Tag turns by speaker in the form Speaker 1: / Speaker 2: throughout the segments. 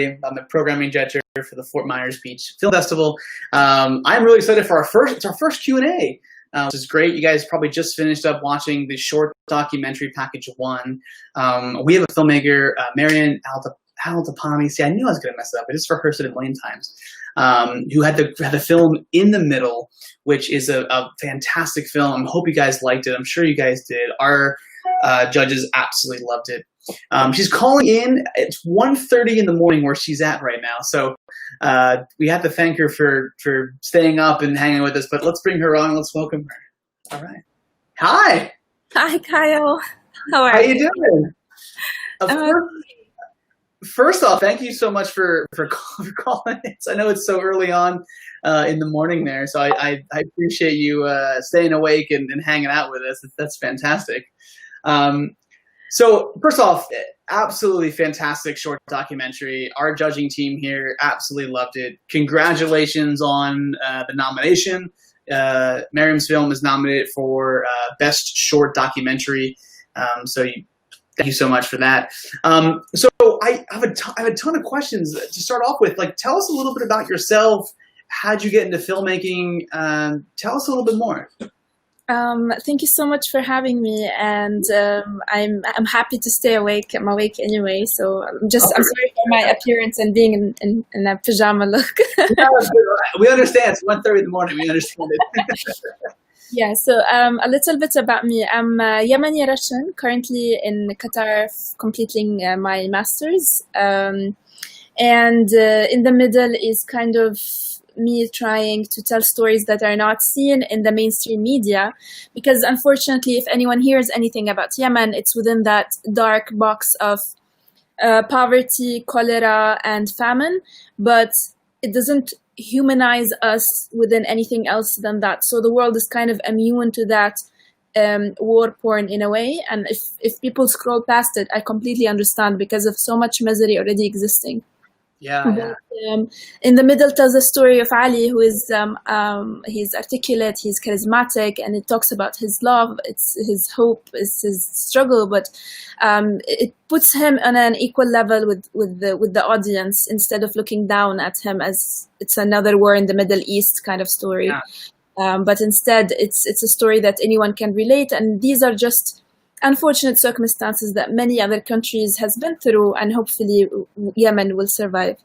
Speaker 1: I'm a programming judge for the Fort Myers Beach Film Festival. I'm really excited for it's our first Q&A, which is great. You guys probably just finished up watching the short documentary package 1. We have a filmmaker, Marian Altapani. See, I knew I was going to mess it up. I just rehearsed it a million times. Who had the film In the Middle, which is a fantastic film. I hope you guys liked it. I'm sure you guys did. Our judges absolutely loved it. She's calling in. It's 1:30 in the morning where she's at right now. So we have to thank her for staying up and hanging with us. But let's bring her on. Let's welcome her. All right. Hi.
Speaker 2: Hi, Kyle. How
Speaker 1: you doing? First off, thank you so much for calling. I know it's so early on in the morning there, so I appreciate you staying awake and hanging out with us. That's fantastic. So first off, absolutely fantastic short documentary. Our judging team here absolutely loved it. Congratulations on the nomination. Miriam's film is nominated for Best Short Documentary. Thank you so much for that. So I have a ton of questions to start off with. Like, tell us a little bit about yourself. How'd you get into filmmaking? Tell us a little bit more.
Speaker 2: Thank you so much for having me, and I'm happy to stay awake. I'm awake anyway, so I'm sorry for my appearance and being in a pajama look.
Speaker 1: Yeah, we understand. It's 1:30 in the morning. We understand it.
Speaker 2: Yeah, so a little bit about me. I'm Yemeni Russian, currently in Qatar, completing my master's. And in the middle is kind of me trying to tell stories that are not seen in the mainstream media, because unfortunately, if anyone hears anything about Yemen, it's within that dark box of poverty, cholera, and famine, but it doesn't humanize us within anything else than that. So the world is kind of immune to that war porn in a way. And if people scroll past it, I completely understand, because of so much misery already existing.
Speaker 1: Yeah.
Speaker 2: But, in the middle tells the story of Ali, who is he's articulate, he's charismatic, and it talks about his love, it's his hope, it's his struggle, but it puts him on an equal level with the audience, instead of looking down at him as it's another war in the Middle East kind of story. Yeah. But instead, it's a story that anyone can relate, and these are just unfortunate circumstances that many other countries has been through, and hopefully Yemen will survive.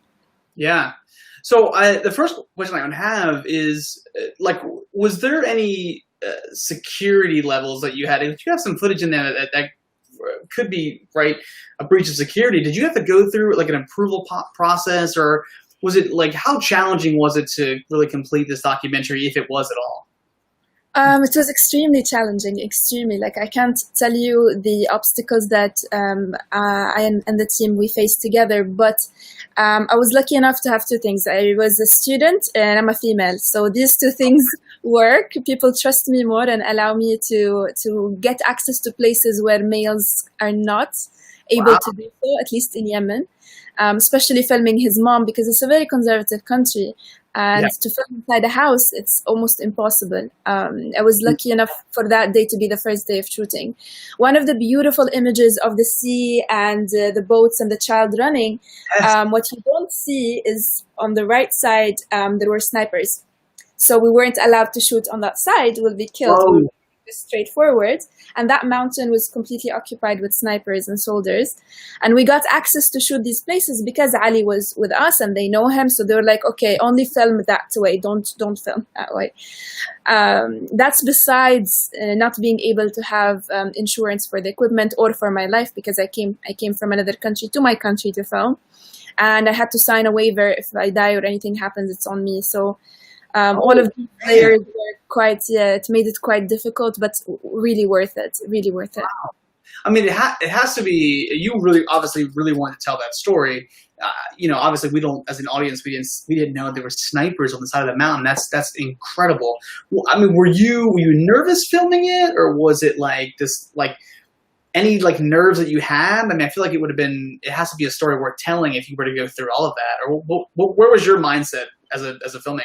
Speaker 1: Yeah. So the first question I would have is, like, was there any security levels that you had? If you have some footage in there that could be, right, a breach of security, did you have to go through like an approval process, or was it like, how challenging was it to really complete this documentary, if it was at all?
Speaker 2: It was extremely challenging, extremely. Like, I can't tell you the obstacles that I and the team we faced together, but I was lucky enough to have two things. I was a student and I'm a female, so these two things work. People trust me more and allow me to get access to places where males are not able to do so, at least in Yemen. Especially filming his mom, because it's a very conservative country. And to film inside a house, it's almost impossible. I was lucky enough for that day to be the first day of shooting. One of the beautiful images of the sea and the boats and the child running, what you don't see is on the right side, there were snipers. So we weren't allowed to shoot on that side, we'll be killed.
Speaker 1: Oh.
Speaker 2: Straightforward, and that mountain was completely occupied with snipers and soldiers, and we got access to shoot these places because Ali was with us and they know him, so they were like, okay, only film that way, don't film that way. That's besides not being able to have insurance for the equipment or for my life, because I came from another country to my country to film, and I had to sign a waiver. If I die or anything happens, it's on me. So all of these layers were quite, it made it quite difficult, but really worth it, really worth it.
Speaker 1: Wow. I mean, it has to be, you really, obviously really want to tell that story. You know, obviously we don't, as an audience, we didn't know there were snipers on the side of the mountain. That's incredible. Well, I mean, were you nervous filming it, or was it like this, like any like nerves that you had? I mean, I feel like it has to be a story worth telling if you were to go through all of that. Or where was your mindset as a filmmaker?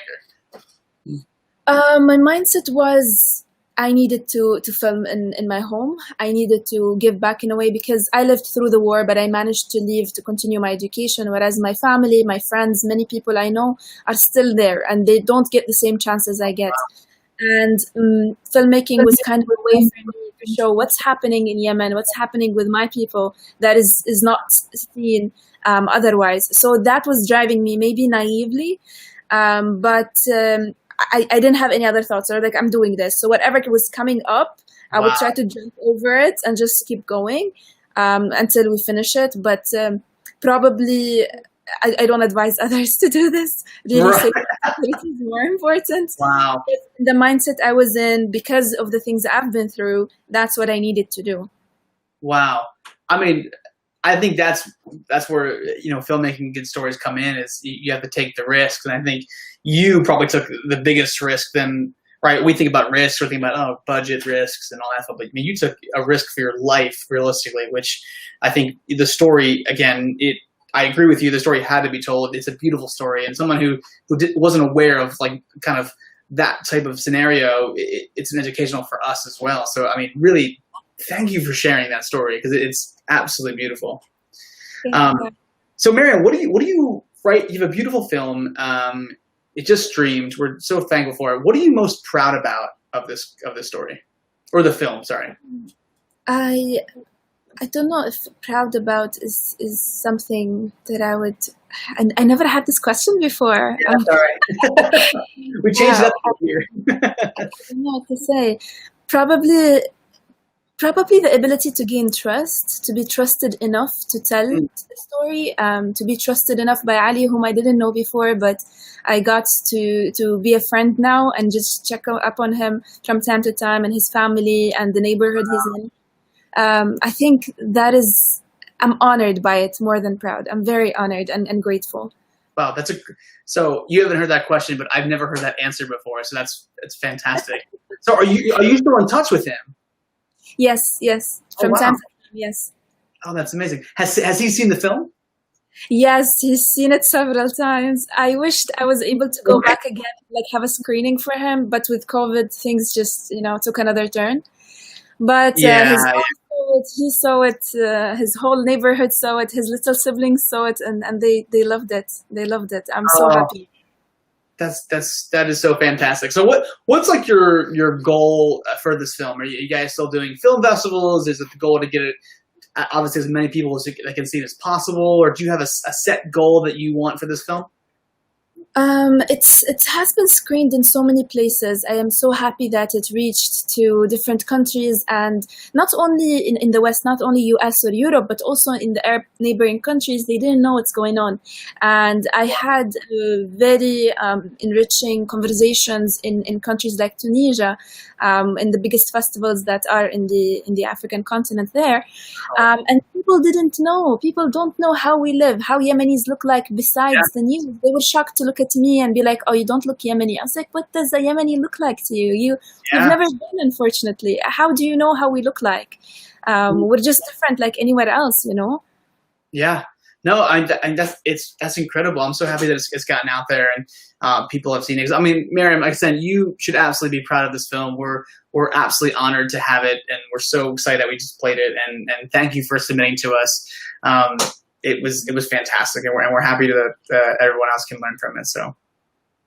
Speaker 2: My mindset was I needed to film in my home. I needed to give back in a way because I lived through the war, but I managed to leave to continue my education. Whereas my family, my friends, many people I know are still there and they don't get the same chances I get. And filmmaking was kind of a way for me to show what's happening in Yemen, what's happening with my people that is not seen otherwise. So that was driving me, maybe naively, but I didn't have any other thoughts. Or like, I'm doing this. So whatever was coming up, I would try to jump over it and just keep going until we finish it. But probably I don't advise others to do this. Really, safety is more important.
Speaker 1: Wow.
Speaker 2: But the mindset I was in, because of the things I've been through, that's what I needed to do.
Speaker 1: Wow. I mean, I think that's where, you know, filmmaking good stories come in, is you have to take the risks. And I think you probably took the biggest risk then, right? We think about risks, or think about, budget risks and all that stuff. But I mean, you took a risk for your life, realistically, which I think the story, again, I agree with you. The story had to be told. It's a beautiful story. And someone who wasn't aware of like kind of that type of scenario, it's an educational for us as well. So, I mean, really, thank you for sharing that story, because it's absolutely beautiful. So Mariam, what do you write? You have a beautiful film. It just streamed. We're so thankful for it. What are you most proud about of this story, or the film? Sorry.
Speaker 2: I don't know if proud about is something that I would. I never had this question before.
Speaker 1: Yeah, sorry. We changed it up here.
Speaker 2: I don't know what to say. Probably the ability to gain trust, to be trusted enough to tell the story, to be trusted enough by Ali, whom I didn't know before, but I got to be a friend now and just check up on him from time to time, and his family and the neighborhood he's in. I think that is, I'm honored by it more than proud. I'm very honored and grateful.
Speaker 1: Wow, so you haven't heard that question, but I've never heard that answer before. So that's fantastic. So are you still in touch with him?
Speaker 2: Yes. From time to time, yes.
Speaker 1: Oh, that's amazing. Has he seen the film?
Speaker 2: Yes, he's seen it several times. I wished I was able to go back again, like have a screening for him, but with COVID, things just, took another turn. But he saw it, his whole neighborhood saw it, his little siblings saw it, and they loved it. They loved it. I'm so happy.
Speaker 1: That is so fantastic. So what's like your goal for this film? Are you guys still doing film festivals? Is it the goal to get it obviously as many people that can see it as possible, or do you have a set goal that you want for this film?
Speaker 2: It has been screened in so many places. I am so happy that it reached to different countries, and not only in the West, not only US or Europe, but also in the Arab neighboring countries. They didn't know what's going on. And I had very enriching conversations in countries like Tunisia, in the biggest festivals that are in the African continent there. And people didn't know. People don't know how we live, how Yemenis look like besides the news. They were shocked to look at me and be like, "Oh, you don't look Yemeni." I was like, "What does a Yemeni look like to you? You've never been, unfortunately. How do you know how we look like? We're just different like anywhere else,
Speaker 1: Yeah. No, that's incredible. I'm so happy that it's gotten out there and people have seen it. I mean, Mariam, like I said, you should absolutely be proud of this film. We're absolutely honored to have it, and we're so excited that we just played it. And thank you for submitting to us. It was fantastic, and we're happy that everyone else can learn from it. So,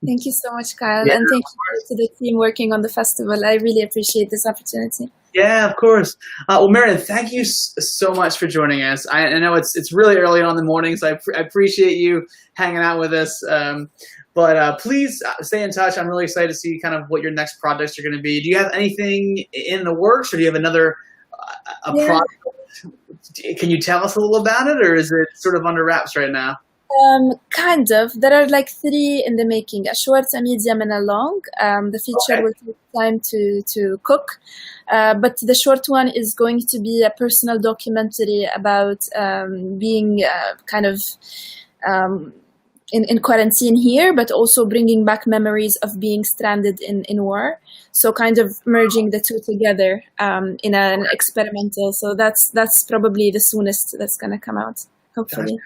Speaker 2: thank you so much, Kyle, and thank you to the team working on the festival. I really appreciate this opportunity. Yeah,
Speaker 1: of course. Well, Mariam, thank you so much for joining us. I know it's really early on in the morning, so I appreciate you hanging out with us. But please stay in touch. I'm really excited to see kind of what your next projects are going to be. Do you have anything in the works, or do you have another project? Can you tell us a little about it, or is it sort of under wraps right now?
Speaker 2: Kind of. There are like 3 in the making: a short, a medium, and a long. The feature will take time to cook, but the short one is going to be a personal documentary about being kind of in quarantine here, but also bringing back memories of being stranded in war. So kind of merging the two together in an experimental. So that's probably the soonest that's going to come out, hopefully.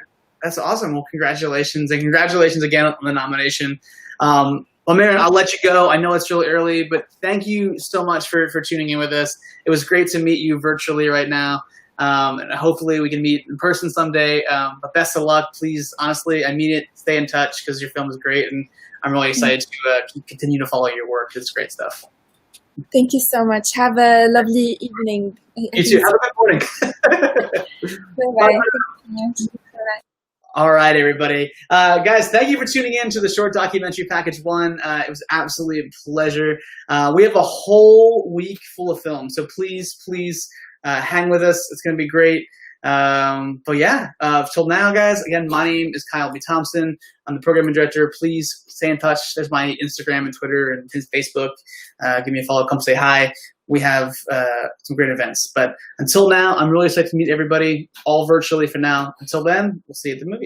Speaker 1: That's awesome. Well, congratulations, and congratulations again on the nomination. Well, Maren, I'll let you go. I know it's really early, but thank you so much for tuning in with us. It was great to meet you virtually right now. And hopefully we can meet in person someday. But best of luck. Please, honestly, I mean it. Stay in touch because your film is great. And I'm really excited to continue to follow your work. It's great stuff.
Speaker 2: Thank you so much. Have a lovely evening.
Speaker 1: You too. Have a good morning.
Speaker 2: Bye-bye. Bye.
Speaker 1: All right, everybody. Guys, thank you for tuning in to the short documentary package 1. It was absolutely a pleasure. We have a whole week full of film, so please hang with us. It's going to be great. But yeah, till now, guys, again, my name is Kyle B. Thompson. I'm the programming director. Please stay in touch. There's my Instagram and Twitter and his Facebook. Give me a follow. Come say hi. We have some great events. But until now, I'm really excited to meet everybody, all virtually for now. Until then, we'll see you at the movies.